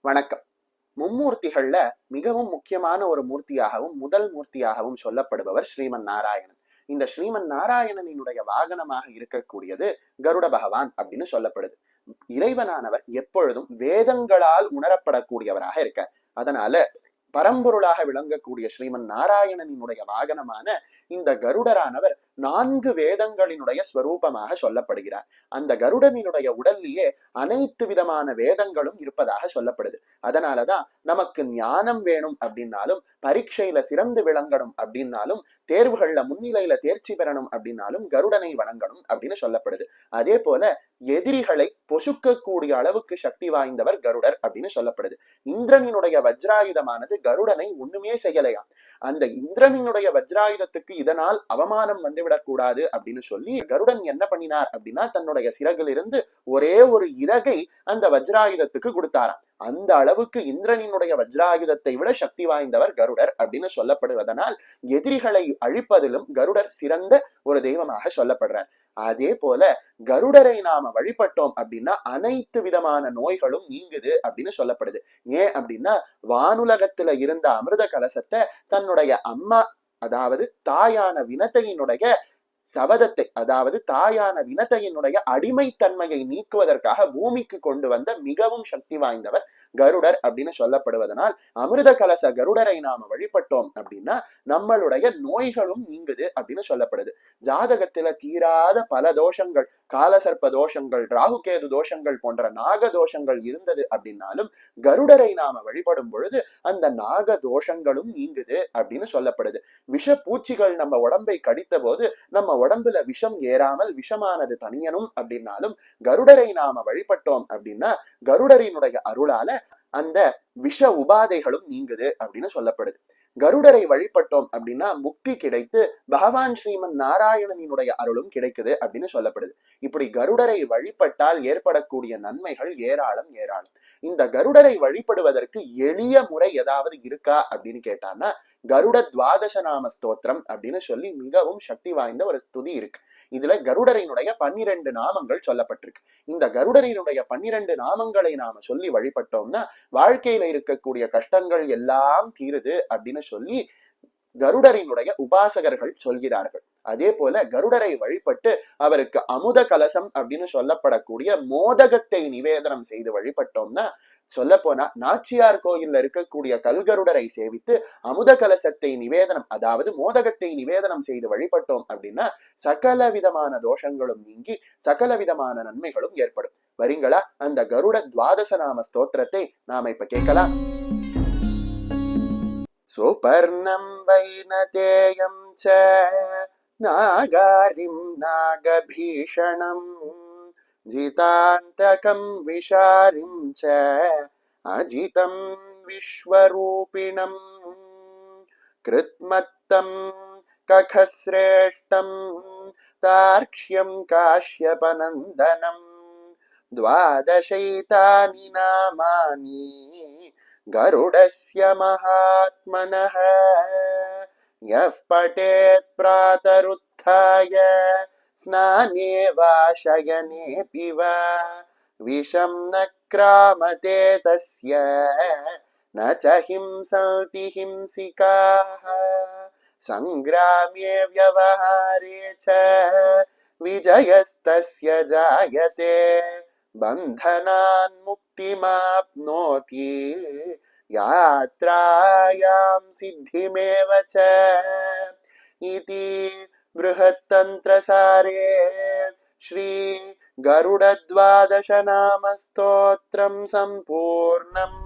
வணக்கம். மும்மூர்த்திகள்ல மிகவும் முக்கியமான ஒரு மூர்த்தியாகவும் முதல் மூர்த்தியாகவும் சொல்லப்படுபவர் ஸ்ரீமன் நாராயணன். இந்த ஸ்ரீமன் நாராயணனினுடைய வாகனமாக இருக்கக்கூடியது கருட பகவான் அப்படின்னு சொல்லப்படுது. இறைவனானவர் எப்பொழுதும் வேதங்களால் உணரப்படக்கூடியவராக இருக்கார். அதனால பரம்பொருளாக விளங்கக்கூடிய ஸ்ரீமன் நாராயணனினுடைய வாகனமான இந்த கருடரானவர் 4 வேதங்களினுடைய ஸ்வரூபமாக சொல்லப்படுகிறார். அந்த கருடனினுடைய உடல்லையே அனைத்து விதமான வேதங்களும் இருப்பதாக சொல்லப்படுது. அதனாலதான் நமக்கு ஞானம் வேணும் அப்படின்னாலும், பரீட்சையில சிறந்து விளங்கணும் அப்படின்னாலும், தேர்வுகள்ல முன்னிலையில தேர்ச்சி பெறணும் அப்படின்னாலும் கருடனை வணங்கணும் அப்படின்னு சொல்லப்படுது. அதே போல எதிரிகளை பொசுக்கக்கூடிய அளவுக்கு சக்தி வாய்ந்தவர் கருடர் அப்படின்னு சொல்லப்படுது. இந்திரனினுடைய வஜ்ராயுதமானது கருடனை ஒண்ணுமே செய்யலையாம். அந்த இந்திரனினுடைய வஜ்ராயுதத்துக்கு இதனால் அவமானம் வந்துவிடக் கூடாது அப்படின்னு சொல்லி கருடன் என்ன பண்ணினார் அப்படின்னா, தன்னுடைய சிறகிலிருந்து ஒரே ஒரு இறகை அந்த வஜ்ராயுதத்துக்கு கொடுத்தாராம். அந்த அளவுக்கு இந்திரனினுடைய வஜ்ராயுதத்தை விட சக்தி வாய்ந்தவர் கருடர் அப்படின்னு சொல்லப்படுவதனால் எதிரிகளை அழிப்பதிலும் கருடர் சிறந்த ஒரு தெய்வமாக சொல்லப்படுறார். அதே போல கருடரை நாம வழிபட்டோம் அப்படின்னா அனைத்து விதமான நோய்களும் நீங்குது அப்படின்னு சொல்லப்படுது. ஏன் அப்படின்னா, வானுலகத்துல இருந்த அமிர்த கலசத்தை தன்னுடைய அம்மா, அதாவது தாயான வினத்தையினுடைய சபதத்தை, அதாவது தாயான வினத்தையினுடைய அடிமைத்தன்மையை நீக்குவதற்காக பூமிக்கு கொண்டு வந்த மிகவும் சக்தி வாய்ந்தவர் கருடர் அப்படின்னு சொல்லப்படுவதனால் அமிர்த கலச கருடரை நாம வழிபட்டோம் அப்படின்னா நம்மளுடைய நோய்களும் நீங்குது அப்படின்னு சொல்லப்படுது. ஜாதகத்துல தீராத பல தோஷங்கள், காலசர்ப்ப தோஷங்கள், ராகுகேது தோஷங்கள் போன்ற நாக தோஷங்கள் இருந்தது அப்படின்னாலும் கருடரை நாம வழிபடும் பொழுது அந்த நாக தோஷங்களும் நீங்குது அப்படின்னு சொல்லப்படுது. விஷ பூச்சிகள் நம்ம உடம்பை கடித்த போது நம்ம உடம்புல விஷம் ஏறாமல் விஷமானது தனியணும் அப்படின்னாலும் கருடரை நாம வழிபட்டோம் அப்படின்னா கருடரினுடைய அருளால அந்த விஷ உபாதைகளும் நீங்குது அப்படின்னு சொல்லப்படுது. கருடரை வழிபட்டோம் அப்படின்னா முக்தி கிடைத்து பகவான் ஸ்ரீமன் நாராயணனினுடைய அருளும் கிடைக்குது அப்படின்னு சொல்லப்படுது. இப்படி கருடரை வழிபட்டால் ஏற்படக்கூடிய நன்மைகள் ஏராளம் ஏராளம். இந்த கருடரை வழிபடுவதற்கு எளிய முறை ஏதாவது இருக்கா அப்படின்னு கேட்டான்னா, கருட துவாதச நாம ஸ்தோத்திரம் அப்படின்னு சொல்லி மிகவும் சக்தி வாய்ந்த ஒரு ஸ்துதி இருக்கு. இதுல கருடரினுடைய 12 நாமங்கள் சொல்லப்பட்டிருக்கு. இந்த கருடரினுடைய 12 நாமங்களை நாம சொல்லி வழிபட்டோம்னா வாழ்க்கையில இருக்கக்கூடிய கஷ்டங்கள் எல்லாம் தீருது அப்படின்னு சொல்லி கருடரினுடைய உபாசகர்கள் சொல்கிறார்கள். அதே போல கருடரை வழிபட்டு அவருக்கு அமுத கலசம் அப்படின்னு சொல்லப்படக்கூடிய மோதகத்தை நிவேதனம் செய்து வழிபட்டோம்னா, சொல்ல போனா நாச்சியார் கோயில்ல இருக்கக்கூடிய கல்கருடரை சேவித்து அமுத கலசத்தை நிவேதனம், அதாவது மோதகத்தை நிவேதனம் செய்து வழிபட்டோம் அப்படின்னா சகல விதமான தோஷங்களும் நீங்கி சகல விதமான நன்மைகளும் ஏற்படும். வரீங்களா? அந்த கருட துவாதச நாம ஸ்தோத்திரத்தை நாம இப்ப கேட்கலாம். சுபர்ணம் வைனதேயம் ச நாகாரிம் நாகபீஷணம் ஜிதாந்தகம் விஷாரிம் ச அஜிதம் விஸ்வரூபிணம் கிருத்மத்தம் ககஸ்ரேஷ்டம் தார்க்ஷ்யம் காஷ்யபநந்தனம் द्वादशैतानि नामानि गरुडस्य महात्मनः यः पठेत् प्रातरुत्थाय स्नाने वा शयनेऽपि वा विषं न क्रामते तस्य न च हिंसन्ति हिंसिकाः संग्रामे व्यवहारे च विजयस्तस्य जायते बन्धनान् मुक्तिमाप्नोति यात्रायां सिद्धिमेव च इति बृहत्तन्त्रसारे श्री गरुडद्वादश नाम स्तोत्रं सम्पूर्णम्।